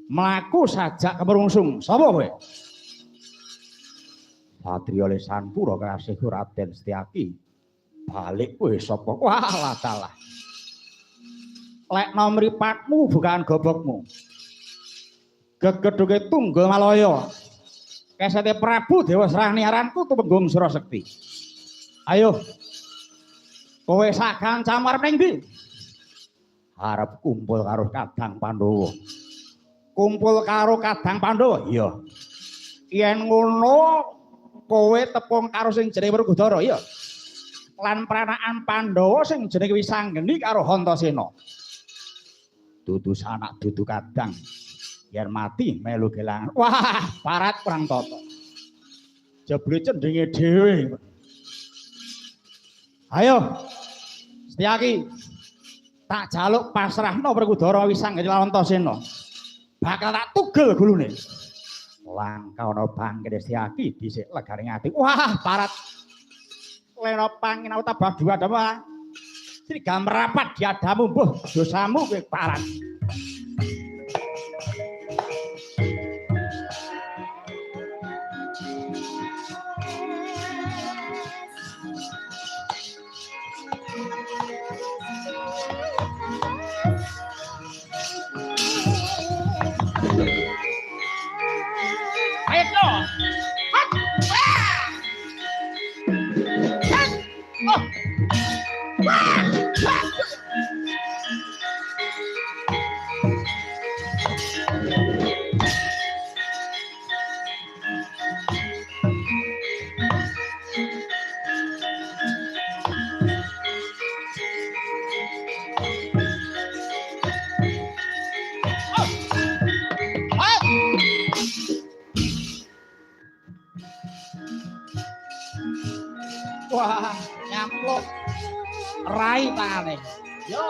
mlaku sajak kemerungsung. Sapa kowe? Satriya Lesanpura kasih Raden Setyaki. Balik kowe sapa? Walah dalah. Lek nomripatmu bukan gobokmu. Gegedhuke Tunggal Malaya. Kesete Prabu Dewa Sraniaranku tumenggung Surasekti. Ayo. Kowe sakan camar ning ndi? Arep kumpul karo Kadang Pandhawa. Kumpul karo Kadang Pandhawa? Iya. Yen ngono kowe tepung karo sing jenenge Werkudara, iya. Lan pranakan Pandhawa sing jenenge Wisanggeni karo Antasena. Dudu sanak dudu Kadang. Yen mati melu kelangan. Wah, parat perang tata. Jebule cendenge dhewe. Ayo. Setyaki. Tak jaluk pasrahno Werkudara Wisanggeni lan Antasena. Bakal tak tugel gulune. Langka ana bangkene Setyaki dhisik legane ati. Wah, parat. Lena pangin aku tabah dua dama. Sriga merapat diadamu mbuh dosamu kowe parat. Wah, nyampluk rai tangane. Yo.